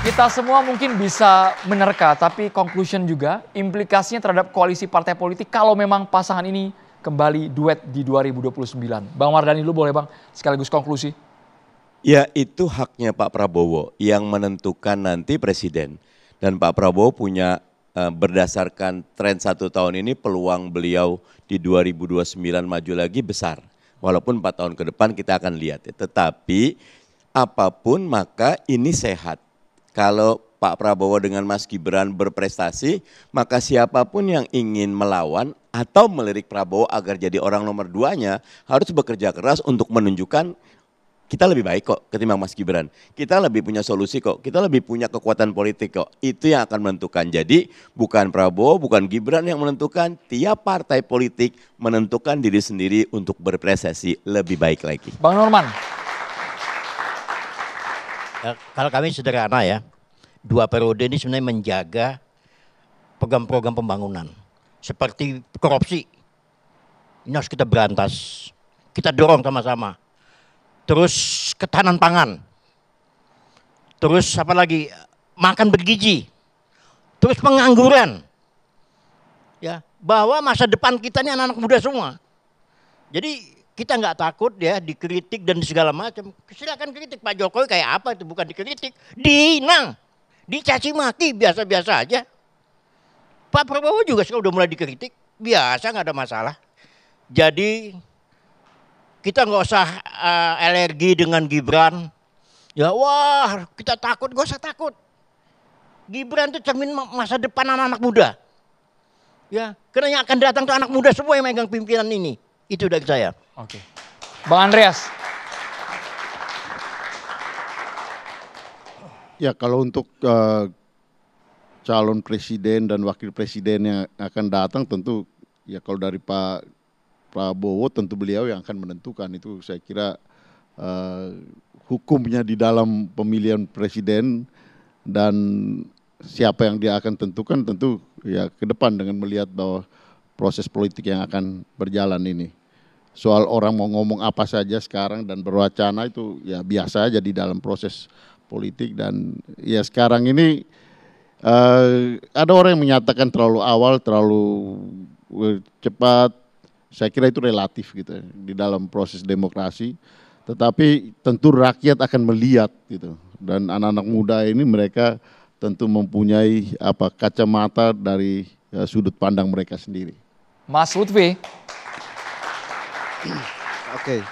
Kita semua mungkin bisa menerka, tapi conclusion juga implikasinya terhadap koalisi partai politik kalau memang pasangan ini kembali duet di 2029. Bang Mardhani dulu boleh Bang, sekaligus konklusi. Ya itu haknya Pak Prabowo yang menentukan nanti presiden. Dan Pak Prabowo punya berdasarkan tren 1 tahun ini peluang beliau di 2029 maju lagi besar. Walaupun 4 tahun ke depan kita akan lihat ya. Tetapi apapun maka ini sehat. Kalau Pak Prabowo dengan Mas Gibran berprestasi, maka siapapun yang ingin melawan atau melirik Prabowo agar jadi orang nomor 2-nya harus bekerja keras untuk menunjukkan kita lebih baik kok ketimbang Mas Gibran. Kita lebih punya solusi kok, kita lebih punya kekuatan politik kok. Itu yang akan menentukan. Jadi bukan Prabowo, bukan Gibran yang menentukan, tiap partai politik menentukan diri sendiri untuk berprestasi lebih baik lagi. Bang Norman. Kalau kami sederhana ya, 2 periode ini sebenarnya menjaga program-program pembangunan. Seperti korupsi, ini harus kita berantas, kita dorong sama-sama. Terus ketahanan pangan, terus apa lagi, makan bergizi, terus pengangguran. Ya, bahwa masa depan kita ini anak-anak muda semua. Jadi kita nggak takut ya dikritik dan segala macam. Silakan kritik Pak Jokowi kayak apa itu, bukan dikritik, diinang, dicaci maki biasa-biasa aja. Pak Prabowo juga sudah mulai dikritik, biasa nggak ada masalah. Jadi kita nggak usah alergi dengan Gibran. Ya wah kita takut, nggak usah takut. Gibran itu cermin masa depan anak-anak muda. Ya, karena yang akan datang tuh anak muda semua yang megang pimpinan ini. Itu dari saya. Oke. Bang Andreas. Ya kalau untuk calon presiden dan wakil presiden yang akan datang tentu ya kalau dari Pak Prabowo tentu beliau yang akan menentukan. Itu saya kira hukumnya di dalam pemilihan presiden dan siapa yang dia akan tentukan tentu ya ke depan dengan melihat bahwa proses politik yang akan berjalan ini. Soal orang mau ngomong apa saja sekarang dan berwacana itu ya biasa aja di dalam proses politik. Dan ya sekarang ini ada orang yang menyatakan terlalu awal, terlalu cepat. Saya kira itu relatif gitu di dalam proses demokrasi. Tetapi tentu rakyat akan melihat gitu. Dan anak-anak muda ini mereka tentu mempunyai kacamata dari sudut pandang mereka sendiri. Mas Lutfi. Oke.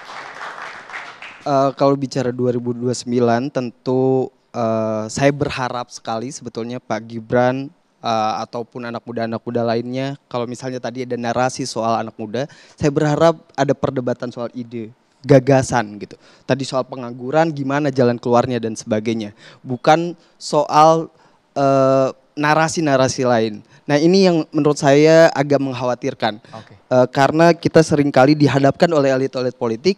Kalau bicara 2029 tentu saya berharap sekali sebetulnya Pak Gibran ataupun anak muda lainnya, kalau misalnya tadi ada narasi soal anak muda, saya berharap ada perdebatan soal ide, gagasan gitu. Tadi soal pengangguran, gimana jalan keluarnya dan sebagainya. Bukan soal narasi-narasi lain. Nah ini yang menurut saya agak mengkhawatirkan. Okay. Karena kita seringkali dihadapkan oleh elit-elit politik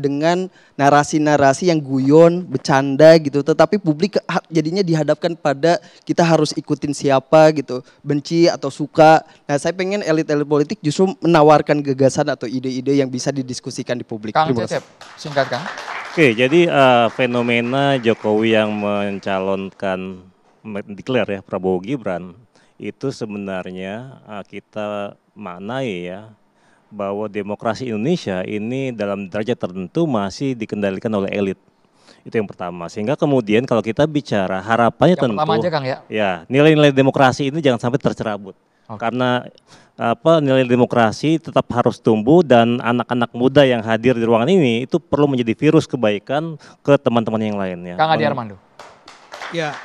dengan narasi-narasi yang guyon, bercanda gitu. Tetapi publik jadinya dihadapkan pada kita harus ikutin siapa gitu. Benci atau suka. Nah saya pengen elit-elit politik justru menawarkan gagasan atau ide-ide yang bisa didiskusikan di publik. Kang Cecep, singkat Kang. Oke, jadi fenomena Jokowi yang mencalonkan, declare ya Prabowo Gibran, itu sebenarnya kita maknai ya bahwa demokrasi Indonesia ini dalam derajat tertentu masih dikendalikan oleh elit. Itu yang pertama. Sehingga kemudian kalau kita bicara harapannya yang tentu pertama aja Kang ya nilai-nilai demokrasi ini jangan sampai tercerabut. Okay. Karena nilai demokrasi tetap harus tumbuh dan anak-anak muda yang hadir di ruangan ini itu perlu menjadi virus kebaikan ke teman-teman yang lainnya. Kang Adi Armando. Ya.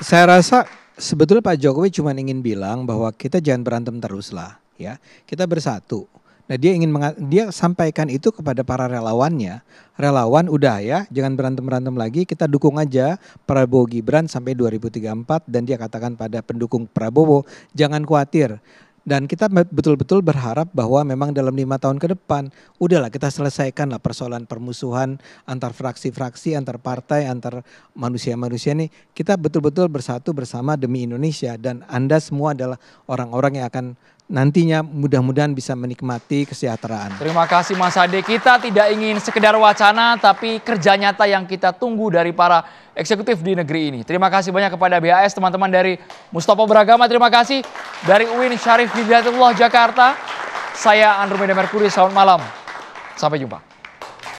Saya rasa sebetulnya Pak Jokowi cuma ingin bilang bahwa kita jangan berantem terus lah ya. Kita bersatu. Nah dia sampaikan itu kepada para relawannya. Relawan udah ya jangan berantem-berantem lagi, kita dukung aja Prabowo Gibran sampai 2034 dan dia katakan pada pendukung Prabowo jangan khawatir. Dan kita betul-betul berharap bahwa memang dalam 5 tahun ke depan, udahlah kita selesaikanlah persoalan permusuhan antar fraksi-fraksi, antar partai, antar manusia-manusia ini. Kita betul-betul bersatu bersama demi Indonesia dan Anda semua adalah orang-orang yang akan nantinya mudah-mudahan bisa menikmati kesejahteraan. Terima kasih Mas Ade. Kita tidak ingin sekedar wacana, tapi kerja nyata yang kita tunggu dari para eksekutif di negeri ini. Terima kasih banyak kepada BHS, teman-teman dari Mustopo Beragama. Terima kasih dari UIN Syarif Hidayatullah Jakarta. Saya Andromeda Merkuri, selamat malam. Sampai jumpa.